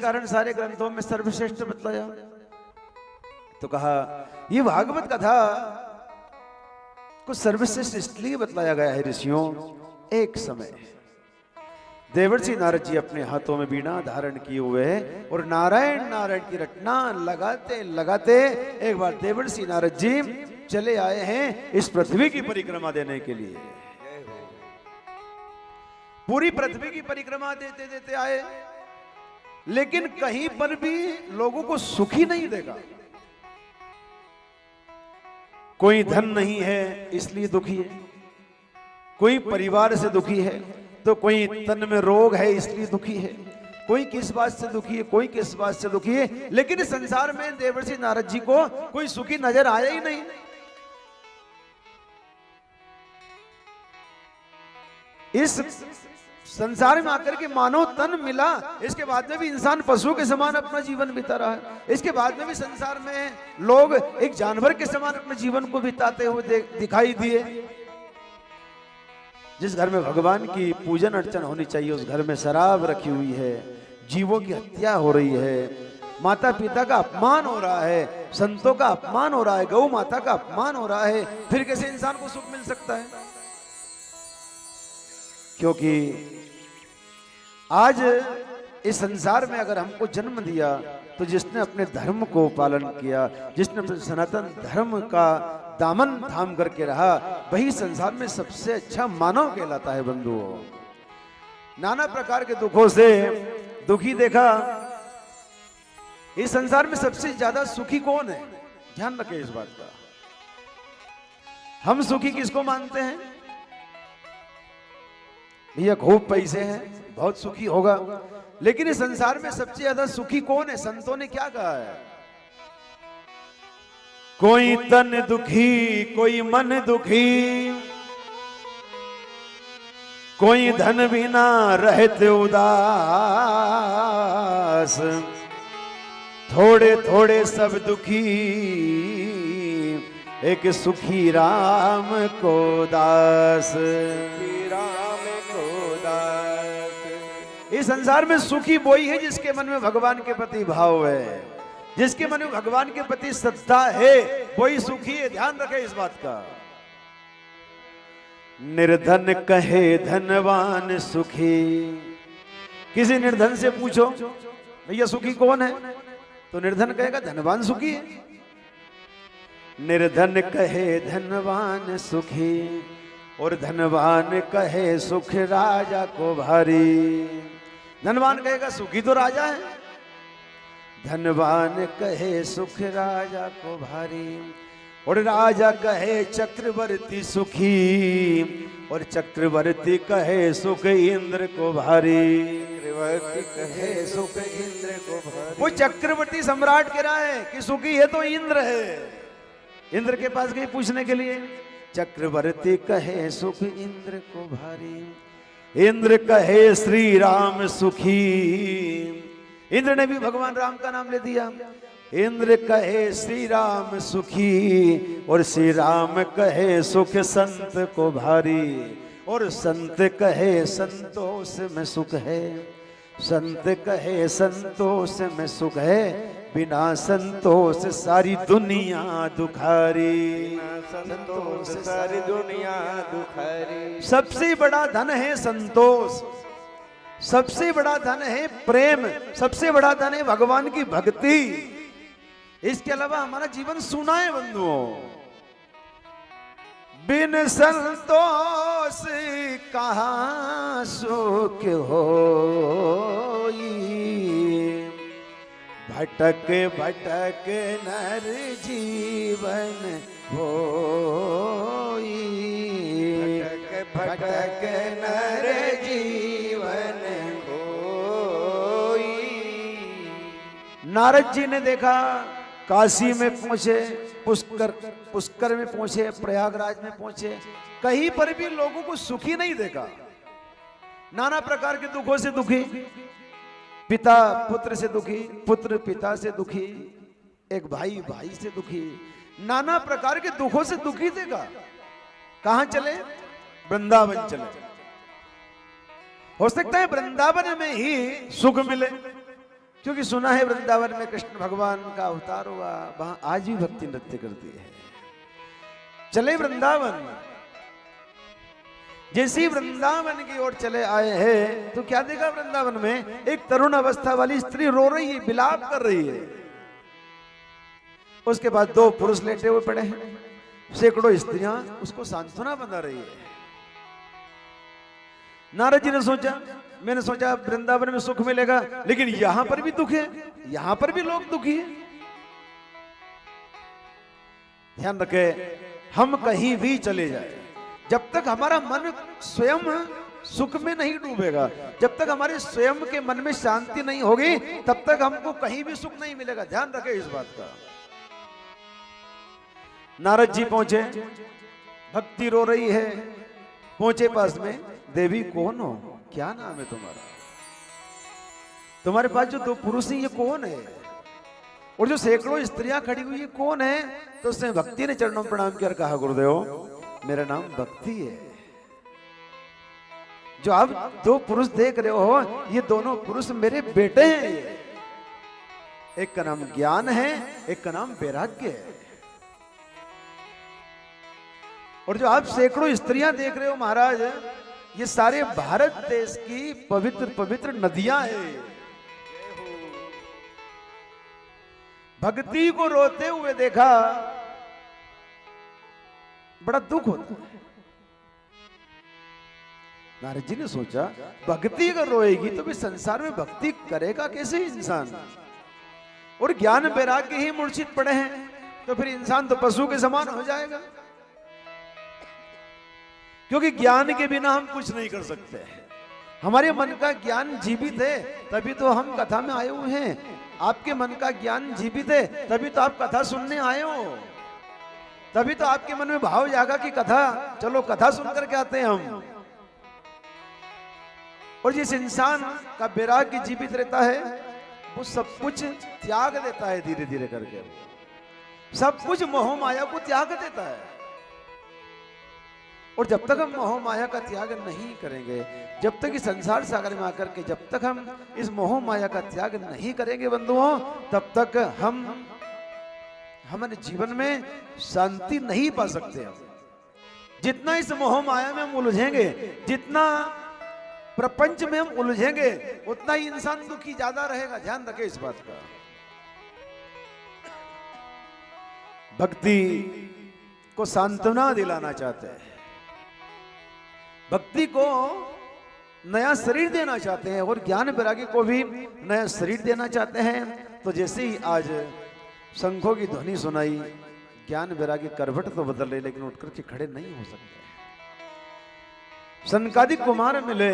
कारण सारे ग्रंथों में सर्वश्रेष्ठ बतलाया। तो कहा ये भागवत कथा को सर्वश्रेष्ठ इसलिए बतलाया गया है ऋषियों, एक समय देवर्षि नारद जी अपने हाथों में बीणा धारण किए हुए हैं और नारायण नारायण की रटना लगाते लगाते एक बार देवर्षि नारद जी चले आए हैं इस पृथ्वी की परिक्रमा देने के लिए। पूरी पृथ्वी की परिक्रमा देते देते आए, लेकिन कहीं पर भी लोगों को सुखी नहीं देखा। कोई धन नहीं है इसलिए दुखी है, कोई परिवार से दुखी है, तो कोई तन में रोग है इसलिए दुखी है, कोई किस बात से दुखी है, कोई किस बात से दुखी है। लेकिन इस संसार में देवर्षि नारद जी को कोई सुखी नजर आया ही नहीं। इस संसार में आकर के मानव तन मिला, इसके बाद में भी इंसान पशु के समान अपना जीवन बिता रहा है। इसके बाद में भी संसार में लोग एक जानवर के समान अपने जीवन को बिताते हुए दिखाई दिए। जिस घर में भगवान की पूजन अर्चन होनी चाहिए उस घर में शराब रखी हुई है, जीवों की हत्या हो रही है, माता पिता का अपमान हो रहा है, संतों का अपमान हो रहा है, गौ माता का अपमान हो रहा है, फिर कैसे इंसान को सुख मिल सकता है? क्योंकि आज इस संसार में अगर हमको जन्म दिया तो जिसने अपने धर्म को पालन किया, जिसने अपने सनातन धर्म का दामन थाम करके रहा, वही संसार में सबसे अच्छा मानव कहलाता है। बंधुओं, नाना प्रकार के दुखों से दुखी देखा। इस संसार में सबसे ज्यादा सुखी कौन है? ध्यान रखें इस बात का। हम सुखी किसको मानते हैं? भैया खूब पैसे हैं, बहुत सुखी होगा। लेकिन इस संसार में सबसे ज्यादा सुखी कौन है? संतों ने क्या कहा है? कोई तन दुखी, कोई मन दुखी, कोई धन बिना रहते उदास, थोड़े थोड़े सब दुखी, एक सुखी राम को दास। इस संसार में सुखी वही है जिसके मन में भगवान के प्रति भाव है, जिसके मन में भगवान के प्रति श्रद्धा है, वही सुखी है। ध्यान रखें इस बात का। निर्धन कहे धनवान सुखी। किसी निर्धन से पूछो भैया सुखी कौन है, तो निर्धन कहेगा धनवान सुखी है। निर्धन कहे धनवान सुखी और धनवान कहे सुख राजा को भारी। धनवान कहेगा सुखी तो राजा है, धनवान कहे सुख राजा को भारी, और राजा कहे चक्रवर्ती सुखी, और चक्रवर्ती कहे सुख इंद्र को भारी। चक्रवर्ती कहे सुख इंद्र को भारी। वो चक्रवर्ती सम्राट कह रहा है कि सुखी है तो इंद्र है। इंद्र के पास गई पूछने के लिए, चक्रवर्ती कहे सुख इंद्र को भारी, इंद्र कहे श्री राम सुखी। इंद्र ने भी भगवान राम का नाम ले दिया। इंद्र कहे श्री राम सुखी, और श्री राम कहे सुख संत को भारी, और संत कहे संतोष में सुख है, संत कहे संतोष में सुख है, बिना संतोष सारी दुनिया दुखारी। संतोष सारी दुनिया दुखारी। सबसे बड़ा धन है संतोष, सबसे बड़ा धन है प्रेम, सबसे बड़ा धन है भगवान की भक्ति। इसके अलावा हमारा जीवन सूना है बंधुओं। बिन संतोष कहाँ सुख होई, भटक भटक नर जीवन होई, भटक भटक नर जीवन होई। नारद जी ने देखा, काशी में पहुंचे, पुष्कर में पहुंचे, प्रयागराज में पहुंचे, कहीं पर भी लोगों को सुखी नहीं देखा। नाना प्रकार के दुखों से दुखी, पिता पुत्र से दुखी, पुत्र पिता से दुखी, एक भाई भाई से दुखी, नाना प्रकार के दुखों से दुखी देगा। कहां चले? वृंदावन चले। हो सकता है वृंदावन में ही सुख मिले, क्योंकि सुना है वृंदावन में कृष्ण भगवान का अवतार हुआ, वहां आज भी भक्ति नृत्य करती है। चले वृंदावन, जैसे ही वृंदावन की ओर चले आए हैं तो क्या देखा वृंदावन में? एक तरुण अवस्था वाली स्त्री रो रही है, विलाप कर रही है। उसके बाद दो पुरुष लेटे हुए पड़े हैं, सैकड़ों स्त्रियां उसको सांत्वना बना रही है। नारद जी ने सोचा, मैंने सोचा वृंदावन में सुख मिलेगा, लेकिन यहां पर भी दुख है, यहां पर भी लोग दुखी है। ध्यान रखे, हम कहीं भी चले जाए, जब तक हमारा मन स्वयं सुख में नहीं डूबेगा, जब तक हमारे स्वयं के मन में शांति नहीं होगी, तब तक हमको कहीं भी सुख नहीं मिलेगा। ध्यान रखे इस बात का। नारद जी पहुंचे, भक्ति रो रही है, पहुंचे पास में, देवी कौन हो, क्या नाम है तुम्हारा, तुम्हारे पास जो दो पुरुष हैं ये कौन है, और जो सैकड़ों स्त्रियां खड़ी हुई है कौन है? तो उसने भक्ति ने चरणों में प्रणाम कर कहा, गुरुदेव मेरा नाम भक्ति है। जो आप दो पुरुष देख रहे हो ये दोनों पुरुष मेरे बेटे हैं। एक का नाम ज्ञान है, एक का नाम वैराग्य है। और जो आप सैकड़ों स्त्रियां देख रहे हो महाराज, ये सारे भारत देश की पवित्र पवित्र नदियां हैं। भक्ति को रोते हुए देखा, बड़ा दुख होता है। नारद जी ने सोचा, भक्ति अगर रोएगी तो भी संसार में भक्ति करेगा कैसे इंसान? और ज्ञान वैराग्य ही मूर्छित पड़े हैं, तो फिर इंसान तो पशु के समान हो जाएगा। क्योंकि ज्ञान के बिना हम कुछ नहीं कर सकते। हमारे मन का ज्ञान जीवित है, तभी तो हम कथा में आए हुए हैं। आपके मन का ज्ञान जीवित है, तभी तो आप कथा सुनने आए हो, तभी तो आपके मन में भाव जागा कि कथा, चलो कथा सुनकर के आते हैं हम। और जिस इंसान का वैराग्य जीवित रहता है वो सब कुछ त्याग देता है, धीरे धीरे करके सब कुछ मोह माया को त्याग देता है। और जब तक हम मोह माया का त्याग नहीं करेंगे, जब तक इस संसार सागर में आकर के जब तक हम इस मोह माया का त्याग नहीं करेंगे बंधुओं, तब तक हम हमारे जीवन में शांति नहीं पा सकते। जितना इस मोह माया में हम उलझेंगे, जितना प्रपंच में हम उलझेंगे, उतना ही इंसान दुखी ज्यादा रहेगा। ध्यान रखें इस बात का। भक्ति को सांत्वना दिलाना चाहते हैं, भक्ति को नया शरीर देना चाहते हैं, और ज्ञान वैराग्य को भी नया शरीर देना चाहते हैं। तो जैसे ही आज शंखों की ध्वनि सुनाई, ज्ञान वैराग्य करवट तो बदल रहे, लेकिन उठकर के खड़े नहीं हो सकते। सनकादिक कुमार मिले,